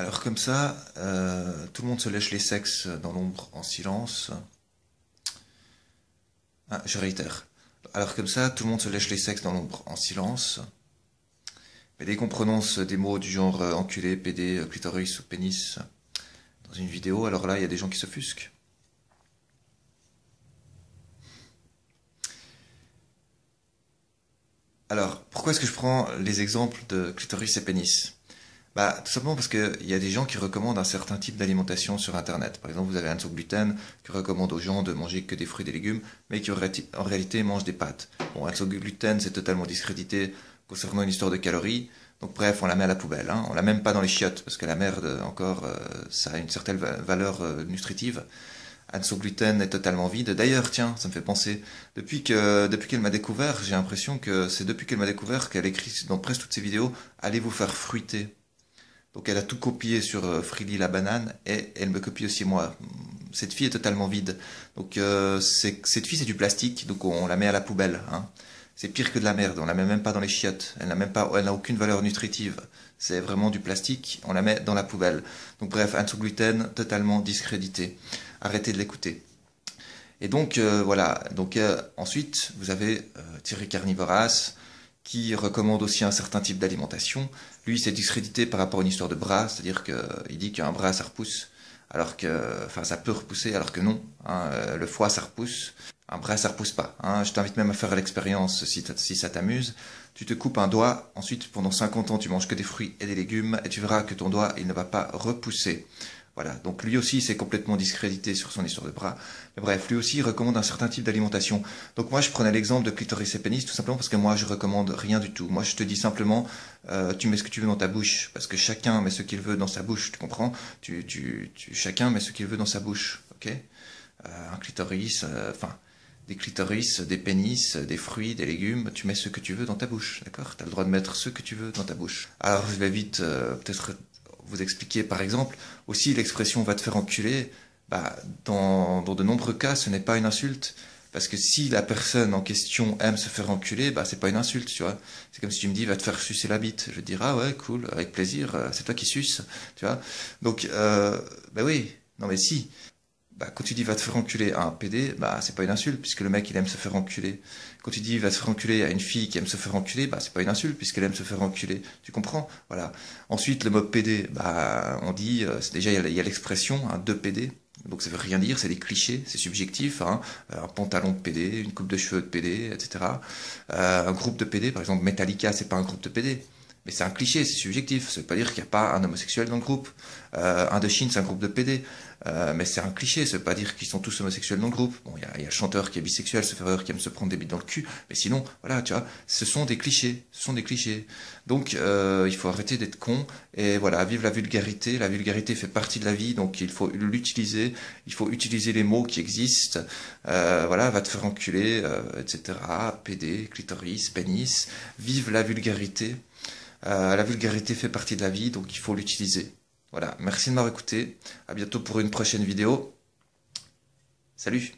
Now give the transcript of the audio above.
Alors comme ça, tout le monde se lèche les sexes dans l'ombre en silence. Ah, je réitère. Alors comme ça, tout le monde se lèche les sexes dans l'ombre en silence. Mais dès qu'on prononce des mots du genre enculé, pédé, clitoris ou pénis dans une vidéo, alors là, il y a des gens qui s'offusquent. Alors, pourquoi est-ce que je prends les exemples de clitoris et pénis? Bah, tout simplement parce qu'il y a des gens qui recommandent un certain type d'alimentation sur Internet. Par exemple, vous avez Anne Gluten qui recommande aux gens de manger que des fruits et des légumes, mais qui en réalité mange des pâtes. Bon, Anne Gluten, c'est totalement discrédité concernant une histoire de calories. Donc bref, on la met à la poubelle. Hein. On la met même pas dans les chiottes, parce que la merde, encore, ça a une certaine valeur nutritive. Anne Gluten est totalement vide. D'ailleurs, tiens, ça me fait penser, depuis qu'elle m'a découvert, j'ai l'impression que c'est depuis qu'elle m'a découvert qu'elle écrit dans presque toutes ses vidéos, allez vous faire fruiter. Donc elle a tout copié sur Freely la banane et elle me copie aussi moi. Cette fille est totalement vide. Donc cette fille c'est du plastique, donc on la met à la poubelle. Hein. C'est pire que de la merde, on la met même pas dans les chiottes. Elle n'a aucune valeur nutritive. C'est vraiment du plastique, on la met dans la poubelle. Donc bref, Anne Gluten totalement discrédité. Arrêtez de l'écouter. Et donc voilà. Donc ensuite vous avez Thierry Carnivoras qui recommande aussi un certain type d'alimentation. Lui, c'est discrédité par rapport à une histoire de bras, c'est-à-dire qu'il dit qu'un bras, ça repousse, alors que, enfin, ça peut repousser, alors que non. Hein, le foie, ça repousse. Un bras, ça repousse pas. Hein. Je t'invite même à faire l'expérience si ça t'amuse. Tu te coupes un doigt, ensuite, pendant 50 ans, tu manges que des fruits et des légumes, et tu verras que ton doigt, il ne va pas repousser. Voilà, donc lui aussi c'est complètement discrédité sur son histoire de bras. Mais bref, lui aussi il recommande un certain type d'alimentation. Donc moi je prenais l'exemple de clitoris et pénis tout simplement parce que moi je recommande rien du tout. Moi je te dis simplement, tu mets ce que tu veux dans ta bouche, parce que chacun met ce qu'il veut dans sa bouche, tu comprends? Chacun met ce qu'il veut dans sa bouche, ok? Un clitoris, enfin des clitoris, des pénis, des fruits, des légumes, tu mets ce que tu veux dans ta bouche, d'accord? Tu as le droit de mettre ce que tu veux dans ta bouche. Alors je vais vite peut-être vous expliquer par exemple aussi l'expression va te faire enculer, bah, dans de nombreux cas ce n'est pas une insulte. Parce que si la personne en question aime se faire enculer, bah c'est pas une insulte, tu vois. C'est comme si tu me dis va te faire sucer la bite. Je vais te dire ah ouais cool, avec plaisir, c'est toi qui suces, tu vois. Donc bah oui, non mais si. Bah, quand tu dis va te faire enculer à un PD, bah c'est pas une insulte puisque le mec il aime se faire enculer. Quand tu dis va te faire enculer à une fille qui aime se faire enculer, bah c'est pas une insulte puisqu'elle aime se faire enculer. Tu comprends? Voilà. Ensuite le mot PD, bah on dit, c'est déjà il y a l'expression hein, de PD. Donc ça veut rien dire, c'est des clichés, c'est subjectif. Hein. Un pantalon de PD, une coupe de cheveux de PD, etc. Un groupe de PD, par exemple Metallica, c'est pas un groupe de PD. Mais c'est un cliché, c'est subjectif. Ça veut pas dire qu'il n'y a pas un homosexuel dans le groupe. Indochine, c'est un groupe de PD. Mais c'est un cliché, ça veut pas dire qu'ils sont tous homosexuels dans le groupe. Bon, il y a le chanteur qui est bisexuel, ce ferreur qui aime se prendre des bites dans le cul. Mais sinon, voilà, tu vois, ce sont des clichés. Ce sont des clichés. Donc, il faut arrêter d'être con. Et voilà, vive la vulgarité. La vulgarité fait partie de la vie, donc il faut l'utiliser. Il faut utiliser les mots qui existent. Voilà, va te faire enculer, etc. PD, clitoris, pénis. Vive la vulgarité. La vulgarité fait partie de la vie, donc il faut l'utiliser. Voilà, merci de m'avoir écouté. À bientôt pour une prochaine vidéo. Salut!